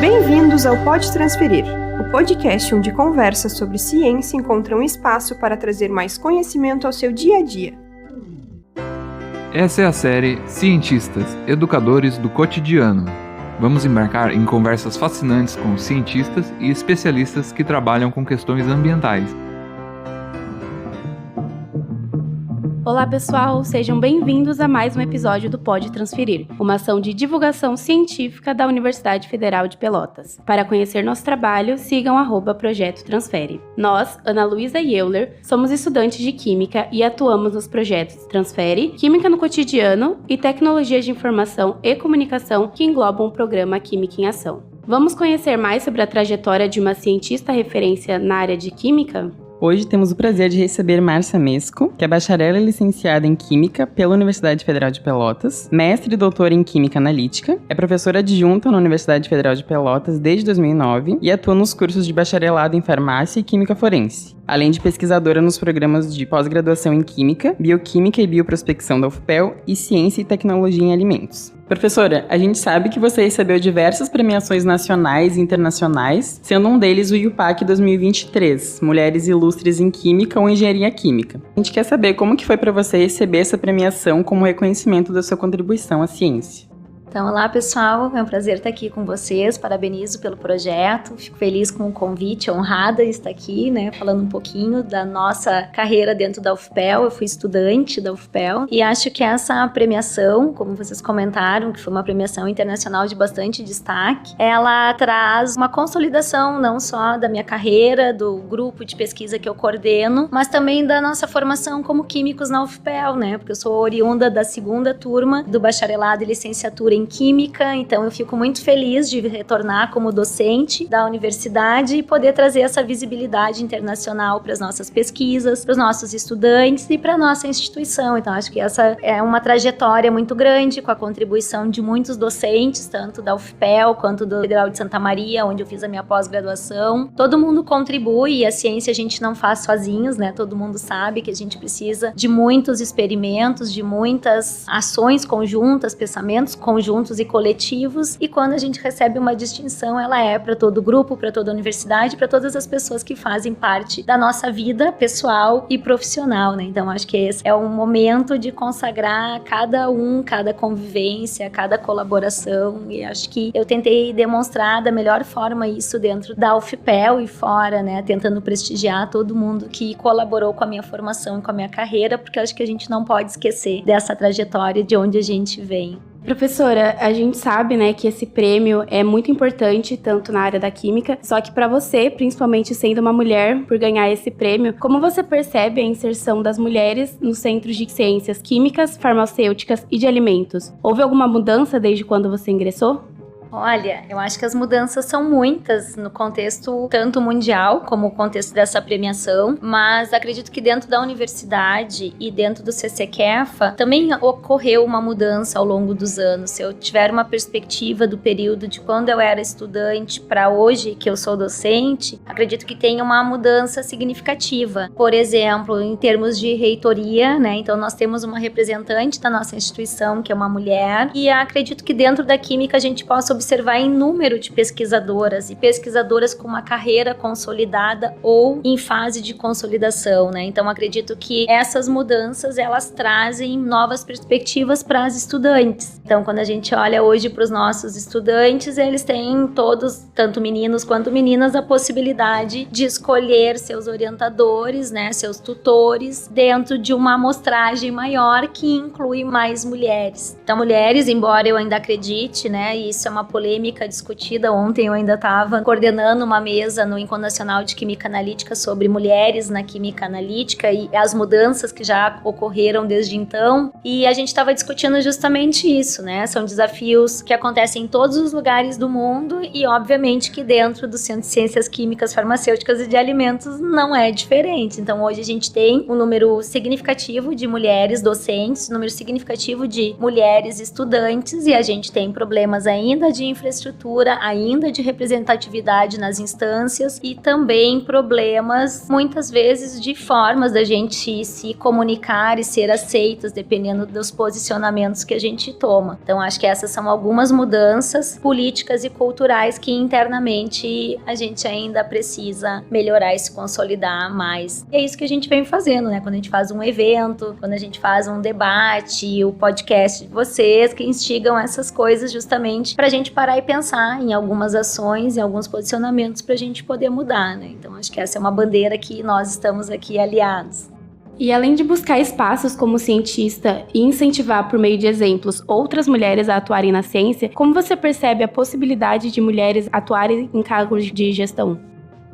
Bem-vindos ao Pode Transferir, o podcast onde conversas sobre ciência encontram um espaço para trazer mais conhecimento ao seu dia a dia. Essa é a série Cientistas, Educadores do Cotidiano. Vamos embarcar em conversas fascinantes com cientistas e especialistas que trabalham com questões ambientais. Olá pessoal, sejam bem-vindos a mais um episódio do Pode Transferir, uma ação de divulgação científica da Universidade Federal de Pelotas. Para conhecer nosso trabalho, sigam @Projeto Transfere. Nós, Ana Luísa e Euler, somos estudantes de Química e atuamos nos projetos Transfere, Química no Cotidiano e Tecnologias de Informação e Comunicação que englobam o programa Química em Ação. Vamos conhecer mais sobre a trajetória de uma cientista referência na área de Química? Hoje temos o prazer de receber Márcia Mesco, que é bacharel e licenciada em Química pela Universidade Federal de Pelotas, mestre e doutora em Química Analítica, é professora adjunta na Universidade Federal de Pelotas desde 2009 e atua nos cursos de bacharelado em Farmácia e Química Forense, além de pesquisadora nos programas de pós-graduação em Química, Bioquímica e Bioprospecção da UFPEL e Ciência e Tecnologia em Alimentos. Professora, a gente sabe que você recebeu diversas premiações nacionais e internacionais, sendo um deles o IUPAC 2023, Mulheres Ilustres em Química ou Engenharia Química. A gente quer saber como que foi para você receber essa premiação como reconhecimento da sua contribuição à ciência. Então, olá pessoal, é um prazer estar aqui com vocês, parabenizo pelo projeto, fico feliz com o convite, honrada em estar aqui, falando um pouquinho da nossa carreira dentro da UFPEL. Eu fui estudante da UFPEL e acho que essa premiação, como vocês comentaram, que foi uma premiação internacional de bastante destaque, ela traz uma consolidação não só da minha carreira, do grupo de pesquisa que eu coordeno, mas também da nossa formação como químicos na UFPEL, porque eu sou oriunda da segunda turma do bacharelado e licenciatura em Química, então eu fico muito feliz de retornar como docente da universidade e poder trazer essa visibilidade internacional para as nossas pesquisas, para os nossos estudantes e para a nossa instituição. Então acho que essa é uma trajetória muito grande, com a contribuição de muitos docentes, tanto da UFPEL quanto do Federal de Santa Maria, onde eu fiz a minha pós-graduação. Todo mundo contribui e a ciência a gente não faz sozinhos, todo mundo sabe que a gente precisa de muitos experimentos, de muitas ações conjuntas, pensamentos conjuntos e coletivos, e quando a gente recebe uma distinção, ela é para todo o grupo, para toda a universidade, para todas as pessoas que fazem parte da nossa vida pessoal e profissional, Então acho que esse é um momento de consagrar cada convivência, cada colaboração, e acho que eu tentei demonstrar da melhor forma isso dentro da UFPEL e fora, tentando prestigiar todo mundo que colaborou com a minha formação e com a minha carreira, porque acho que a gente não pode esquecer dessa trajetória de onde a gente vem. Professora, a gente sabe, que esse prêmio é muito importante, tanto na área da química, só que para você, principalmente sendo uma mulher, por ganhar esse prêmio, como você percebe a inserção das mulheres nos centros de ciências químicas, farmacêuticas e de alimentos? Houve alguma mudança desde quando você ingressou? Olha, eu acho que as mudanças são muitas no contexto tanto mundial como o contexto dessa premiação, mas acredito que dentro da universidade e dentro do CCQEFA também ocorreu uma mudança ao longo dos anos. Se eu tiver uma perspectiva do período de quando eu era estudante para hoje, que eu sou docente, acredito que tem uma mudança significativa. Por exemplo, em termos de reitoria, então nós temos uma representante da nossa instituição, que é uma mulher, e acredito que dentro da química a gente possa observar em número de pesquisadoras e pesquisadoras com uma carreira consolidada ou em fase de consolidação, Então acredito que essas mudanças, elas trazem novas perspectivas para as estudantes. Então quando a gente olha hoje para os nossos estudantes, eles têm todos, tanto meninos quanto meninas, a possibilidade de escolher seus orientadores, seus tutores, dentro de uma amostragem maior que inclui mais mulheres. Então mulheres, embora eu ainda acredite, e isso é uma polêmica discutida. Ontem eu ainda estava coordenando uma mesa no Encontro Nacional de Química Analítica sobre mulheres na química analítica e as mudanças que já ocorreram desde então, e a gente estava discutindo justamente isso, São desafios que acontecem em todos os lugares do mundo e obviamente que dentro do Centro de Ciências Químicas, Farmacêuticas e de Alimentos não é diferente. Então hoje a gente tem um número significativo de mulheres docentes, um número significativo de mulheres estudantes, e a gente tem problemas ainda de de infraestrutura, ainda de representatividade nas instâncias e também problemas, muitas vezes, de formas da gente se comunicar e ser aceitas, dependendo dos posicionamentos que a gente toma. Então, acho que essas são algumas mudanças políticas e culturais que internamente a gente ainda precisa melhorar e se consolidar mais. E é isso que a gente vem fazendo, né? Quando a gente faz um evento, quando a gente faz um debate, o podcast de vocês, que instigam essas coisas justamente pra gente parar e pensar em algumas ações, em alguns posicionamentos pra gente poder mudar, né? Então, acho que essa é uma bandeira que nós estamos aqui aliados. E além de buscar espaços como cientista e incentivar por meio de exemplos outras mulheres a atuarem na ciência, como você percebe a possibilidade de mulheres atuarem em cargos de gestão?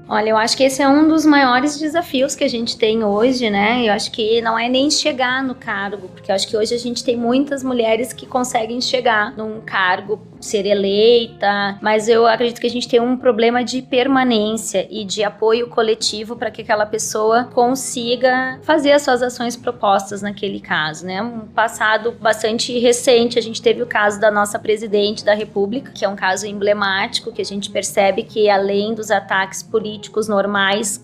Olha, eu acho que esse é um dos maiores desafios que a gente tem hoje, né? Eu acho que não é nem chegar no cargo, porque eu acho que hoje a gente tem muitas mulheres que conseguem chegar num cargo, ser eleita, mas eu acredito que a gente tem um problema de permanência e de apoio coletivo para que aquela pessoa consiga fazer as suas ações propostas naquele caso, né? Um passado bastante recente, a gente teve o caso da nossa presidente da República, que é um caso emblemático, que a gente percebe que além dos ataques políticos normais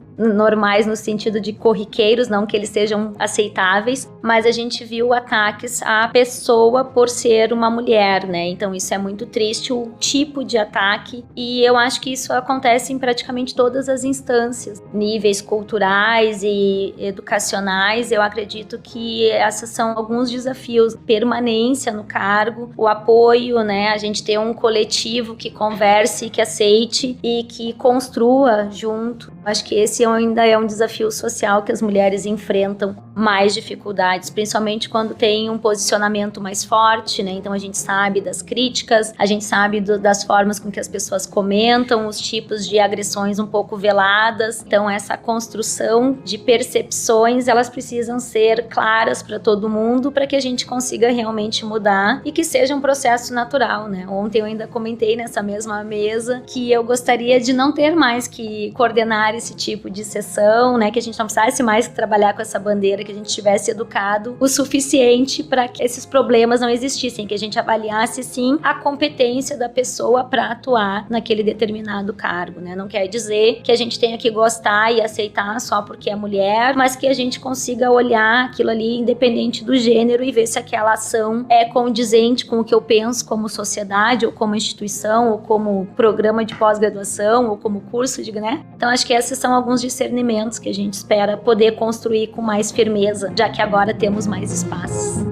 no sentido de corriqueiros, não que eles sejam aceitáveis, mas a gente viu ataques à pessoa por ser uma mulher, né? Então isso é muito triste, o tipo de ataque, e eu acho que isso acontece em praticamente todas as instâncias, níveis culturais e educacionais. Eu acredito que esses são alguns desafios: permanência no cargo, o apoio, né? A gente ter um coletivo que converse, que aceite e que construa junto. Acho que esse ainda é um desafio social que as mulheres enfrentam mais dificuldades, principalmente quando tem um posicionamento mais forte, né? Então a gente sabe das críticas, a gente sabe das formas com que as pessoas comentam, os tipos de agressões um pouco veladas. Então essa construção de percepções, elas precisam ser claras para todo mundo, para que a gente consiga realmente mudar e que seja um processo natural, né? Ontem eu ainda comentei nessa mesma mesa que eu gostaria de não ter mais que coordenar esse tipo de sessão, né? Que a gente não precisasse mais trabalhar com essa bandeira, que a gente tivesse educado o suficiente para que esses problemas não existissem, que a gente avaliasse sim a competência da pessoa para atuar naquele determinado cargo, né? Não quer dizer que a gente tenha que gostar e aceitar só porque é mulher, mas que a gente consiga olhar aquilo ali independente do gênero e ver se aquela ação é condizente com o que eu penso como sociedade, ou como instituição, ou como programa de pós-graduação, ou como curso de, né? Então acho que esses são alguns discernimentos que a gente espera poder construir com mais firmeza, já que agora temos mais espaços.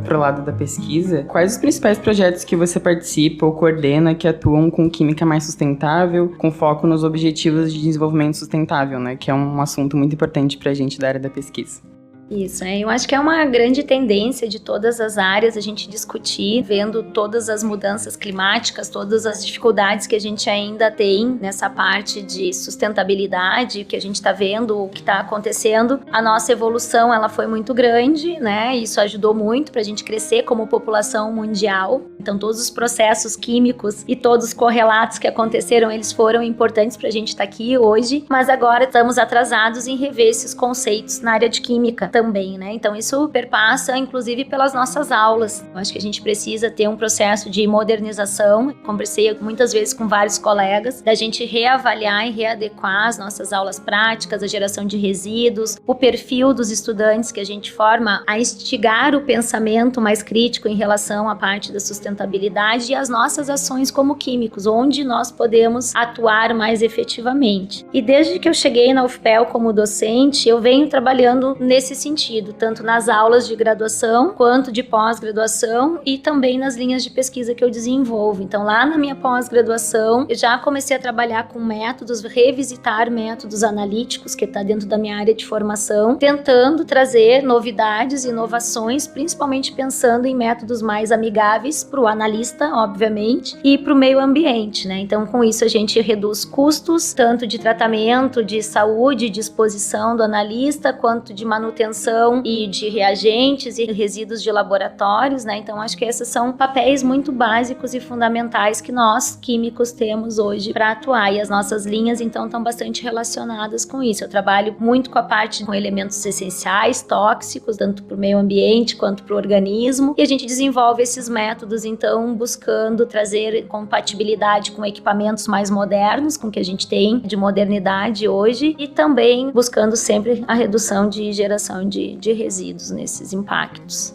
Pro lado da pesquisa, quais os principais projetos que você participa ou coordena que atuam com química mais sustentável, com foco nos objetivos de desenvolvimento sustentável, né? Que é um assunto muito importante pra gente da área da pesquisa. Isso, eu acho que é uma grande tendência de todas as áreas a gente discutir, vendo todas as mudanças climáticas, todas as dificuldades que a gente ainda tem nessa parte de sustentabilidade, que a gente está vendo, o que está acontecendo. A nossa evolução, ela foi muito grande, né? Isso ajudou muito para a gente crescer como população mundial. Então, todos os processos químicos e todos os correlatos que aconteceram, eles foram importantes para a gente estar aqui hoje, mas agora estamos atrasados em rever esses conceitos na área de química também, né? Então isso perpassa, inclusive, pelas nossas aulas. Eu acho que a gente precisa ter um processo de modernização. Conversei muitas vezes com vários colegas, da gente reavaliar e readequar as nossas aulas práticas, a geração de resíduos, o perfil dos estudantes que a gente forma a instigar o pensamento mais crítico em relação à parte da sustentabilidade e as nossas ações como químicos, onde nós podemos atuar mais efetivamente. E desde que eu cheguei na UFPEL como docente, eu venho trabalhando nesse sentido, tanto nas aulas de graduação quanto de pós-graduação e também nas linhas de pesquisa que eu desenvolvo. Então, lá na minha pós-graduação, eu já comecei a trabalhar com métodos, revisitar métodos analíticos, que está dentro da minha área de formação, tentando trazer novidades e inovações, principalmente pensando em métodos mais amigáveis para o analista, obviamente, e para o meio ambiente, né? Então, com isso, a gente reduz custos, tanto de tratamento, de saúde, de exposição do analista, quanto de manutenção manutenção e de reagentes e resíduos de laboratórios, né? Então acho que esses são papéis muito básicos e fundamentais que nós, químicos, temos hoje para atuar, e as nossas linhas então estão bastante relacionadas com isso. Eu trabalho muito com a parte com elementos essenciais, tóxicos, tanto para o meio ambiente quanto para o organismo, e a gente desenvolve esses métodos então buscando trazer compatibilidade com equipamentos mais modernos, com o que a gente tem de modernidade hoje, e também buscando sempre a redução de geração de resíduos nesses impactos.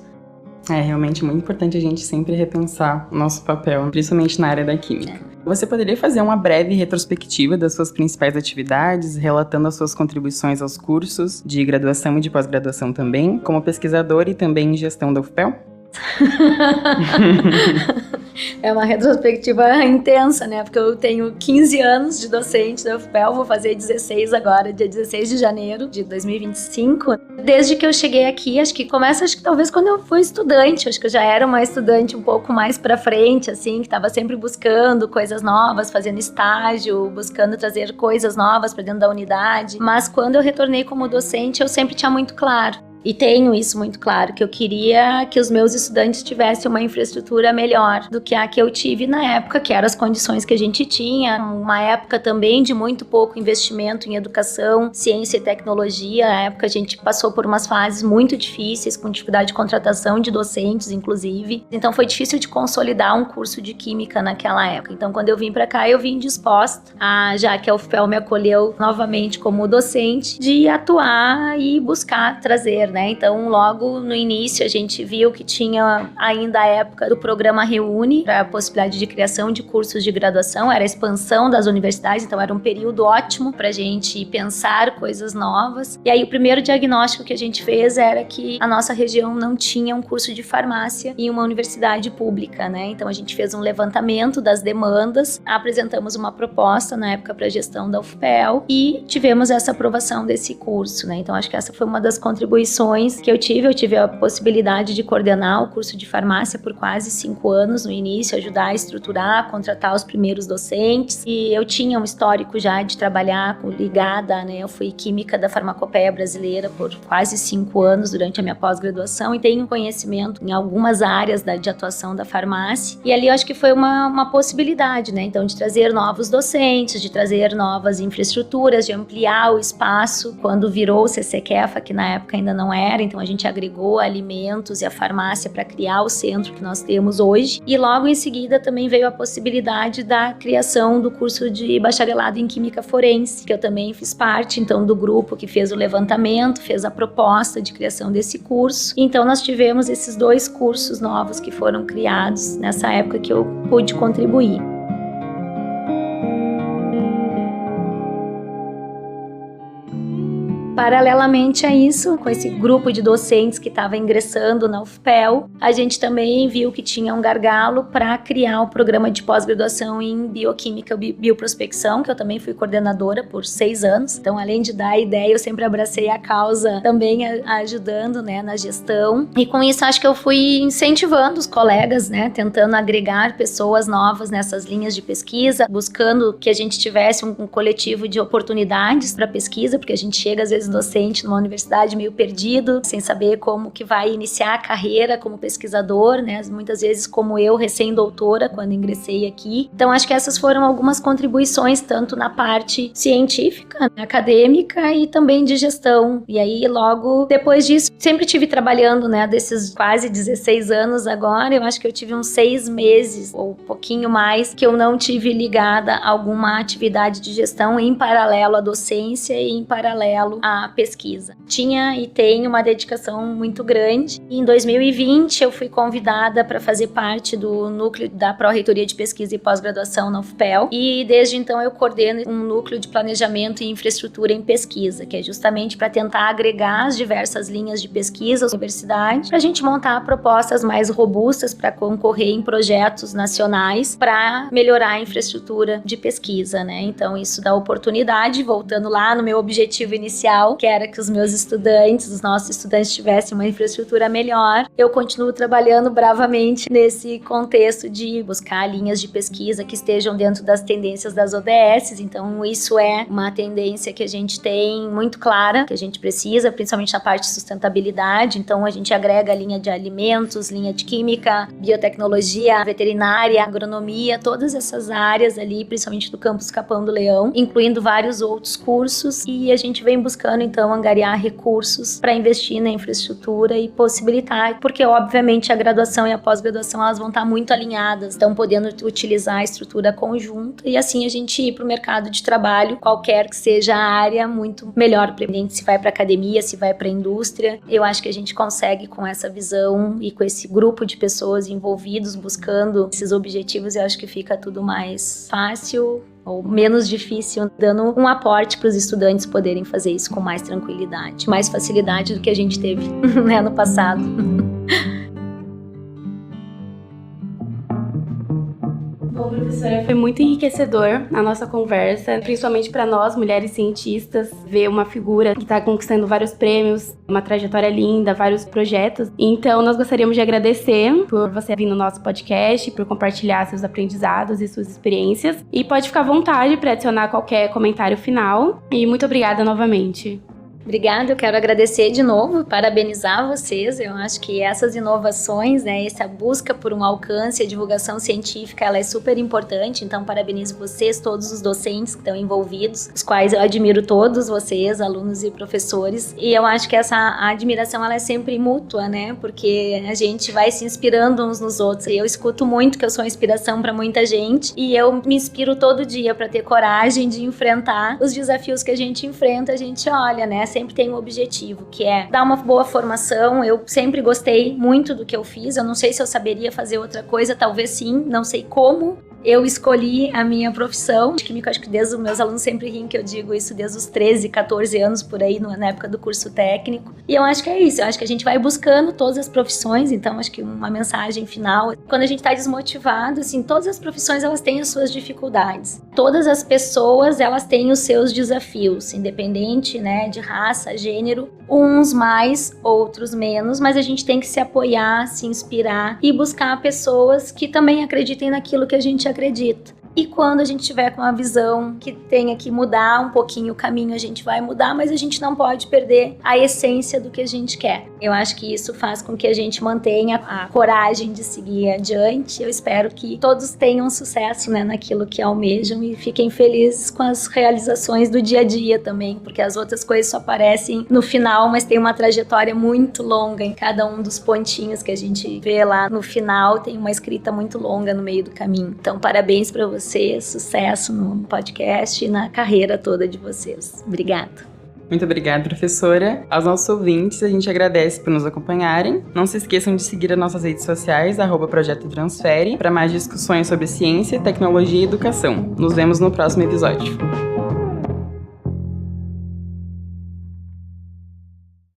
É realmente muito importante a gente sempre repensar o nosso papel, principalmente na área da química. Você poderia fazer uma breve retrospectiva das suas principais atividades, relatando as suas contribuições aos cursos de graduação e de pós-graduação também, como pesquisador e também em gestão da UFPEL? É uma retrospectiva intensa, né? Porque eu tenho 15 anos de docente da UFPEL, vou fazer 16 agora, dia 16 de janeiro de 2025. Desde que eu cheguei aqui, acho que talvez quando eu fui estudante, acho que eu já era uma estudante um pouco mais pra frente, assim, que estava sempre buscando coisas novas, fazendo estágio, buscando trazer coisas novas para dentro da unidade. Mas quando eu retornei como docente, eu sempre tinha muito claro. E tenho isso muito claro, que eu queria que os meus estudantes tivessem uma infraestrutura melhor do que a que eu tive na época, que eram as condições que a gente tinha. Uma época também de muito pouco investimento em educação, ciência e tecnologia. Na época a gente passou por umas fases muito difíceis, com dificuldade de contratação de docentes, inclusive. Então foi difícil de consolidar um curso de química naquela época. Então quando eu vim para cá, eu vim disposta, já que a UFPEL me acolheu novamente como docente, de atuar e buscar trazer, né? Então, logo no início, a gente viu que tinha ainda a época do programa Reúne, para a possibilidade de criação de cursos de graduação, era a expansão das universidades, então era um período ótimo para a gente pensar coisas novas. E aí, o primeiro diagnóstico que a gente fez era que a nossa região não tinha um curso de farmácia em uma universidade pública, né? Então, a gente fez um levantamento das demandas, apresentamos uma proposta na época para a gestão da UFPEL e tivemos essa aprovação desse curso, né? Então, acho que essa foi uma das contribuições que eu tive a possibilidade de coordenar o curso de farmácia por quase 5 anos no início, ajudar a estruturar, contratar os primeiros docentes, e eu tinha um histórico já de trabalhar ligada, né, eu fui química da farmacopeia brasileira por quase 5 anos durante a minha pós-graduação e tenho conhecimento em algumas áreas de atuação da farmácia, e ali eu acho que foi uma possibilidade, né, então de trazer novos docentes, de trazer novas infraestruturas, de ampliar o espaço, quando virou o CCQEFA, que na época ainda não era, então a gente agregou alimentos e a farmácia para criar o centro que nós temos hoje, e logo em seguida também veio a possibilidade da criação do curso de bacharelado em Química Forense, que eu também fiz parte, então, do grupo que fez o levantamento, fez a proposta de criação desse curso. Então nós tivemos esses 2 cursos novos que foram criados nessa época que eu pude contribuir. Paralelamente a isso, com esse grupo de docentes que estava ingressando na UFPEL, a gente também viu que tinha um gargalo para criar o programa de pós-graduação em Bioquímica e Bioprospecção, que eu também fui coordenadora por 6 anos. Então, além de dar a ideia, eu sempre abracei a causa, também ajudando, né, na gestão. E com isso, acho que eu fui incentivando os colegas, né, tentando agregar pessoas novas nessas linhas de pesquisa, buscando que a gente tivesse um coletivo de oportunidades para pesquisa, porque a gente chega, às vezes, docente numa universidade meio perdido, sem saber como que vai iniciar a carreira como pesquisador, né? Muitas vezes como eu, recém-doutora, quando ingressei aqui. Então, acho que essas foram algumas contribuições, tanto na parte científica, acadêmica e também de gestão. E aí, logo depois disso, sempre tive trabalhando, né? Desses quase 16 anos agora, eu acho que eu tive uns 6 meses, ou um pouquinho mais, que eu não tive ligada a alguma atividade de gestão em paralelo à docência e em paralelo à pesquisa. Tinha e tenho uma dedicação muito grande. Em 2020, eu fui convidada para fazer parte do núcleo da Pró-Reitoria de Pesquisa e Pós-Graduação na UFPEL, e desde então eu coordeno um núcleo de planejamento e infraestrutura em pesquisa, que é justamente para tentar agregar as diversas linhas de pesquisa da universidade, para a gente montar propostas mais robustas para concorrer em projetos nacionais para melhorar a infraestrutura de pesquisa, né? Então isso dá oportunidade, voltando lá no meu objetivo inicial, ideal, que era que os meus estudantes, os nossos estudantes tivessem uma infraestrutura melhor. Eu continuo trabalhando bravamente nesse contexto de buscar linhas de pesquisa que estejam dentro das tendências das ODS, então isso é uma tendência que a gente tem muito clara, que a gente precisa, principalmente na parte de sustentabilidade, então a gente agrega a linha de alimentos, linha de química, biotecnologia, veterinária, agronomia, todas essas áreas ali, principalmente do campus Capão do Leão, incluindo vários outros cursos, e a gente vem buscando então angariar recursos para investir na infraestrutura e possibilitar, porque obviamente a graduação e a pós-graduação elas vão estar muito alinhadas, estão podendo utilizar a estrutura conjunta e assim a gente ir para o mercado de trabalho, qualquer que seja a área, muito melhor, independente se vai para academia, se vai para a indústria. Eu acho que a gente consegue com essa visão e com esse grupo de pessoas envolvidos buscando esses objetivos, eu acho que fica tudo mais fácil ou menos difícil, dando um aporte para os estudantes poderem fazer isso com mais tranquilidade, mais facilidade do que a gente teve né, no passado. Bom, professora, foi muito enriquecedor a nossa conversa, principalmente para nós, mulheres cientistas, ver uma figura que está conquistando vários prêmios, uma trajetória linda, vários projetos. Então, nós gostaríamos de agradecer por você vir no nosso podcast, por compartilhar seus aprendizados e suas experiências. E pode ficar à vontade para adicionar qualquer comentário final. E muito obrigada novamente. Obrigada, eu quero agradecer de novo, parabenizar vocês. Eu acho que essas inovações, né, essa busca por um alcance, a divulgação científica, ela é super importante. Então, parabenizo vocês, todos os docentes que estão envolvidos, os quais eu admiro todos vocês, alunos e professores. E eu acho que essa admiração, ela é sempre mútua, né, porque a gente vai se inspirando uns nos outros. E eu escuto muito que eu sou uma inspiração para muita gente e eu me inspiro todo dia para ter coragem de enfrentar os desafios que a gente enfrenta. A gente olha, né, sempre tem um objetivo, que é dar uma boa formação. Eu sempre gostei muito do que eu fiz, eu não sei se eu saberia fazer outra coisa, talvez sim, não sei como. Eu escolhi a minha profissão de química, acho que desde os meus alunos sempre riem que eu digo isso, desde os 13, 14 anos por aí, na época do curso técnico. E eu acho que é isso, eu acho que a gente vai buscando todas as profissões, então acho que uma mensagem final, quando a gente tá desmotivado, assim, todas as profissões elas têm as suas dificuldades. Todas as pessoas, elas têm os seus desafios, independente, né, de raça, gênero, uns mais, outros menos, mas a gente tem que se apoiar, se inspirar e buscar pessoas que também acreditem naquilo que a gente acredita. E quando a gente tiver com uma visão que tenha que mudar um pouquinho o caminho, a gente vai mudar, mas a gente não pode perder a essência do que a gente quer. Eu acho que isso faz com que a gente mantenha a coragem de seguir adiante. Eu espero que todos tenham sucesso, né, naquilo que almejam e fiquem felizes com as realizações do dia a dia também, porque as outras coisas só aparecem no final, mas tem uma trajetória muito longa em cada um dos pontinhos que a gente vê lá no final, tem uma escrita muito longa no meio do caminho. Então, parabéns para vocês, sucesso no podcast e na carreira toda de vocês. Obrigada. Muito obrigada, professora. Aos nossos ouvintes, a gente agradece por nos acompanharem. Não se esqueçam de seguir as nossas redes sociais, @Projeto Transfere, para mais discussões sobre ciência, tecnologia e educação. Nos vemos no próximo episódio.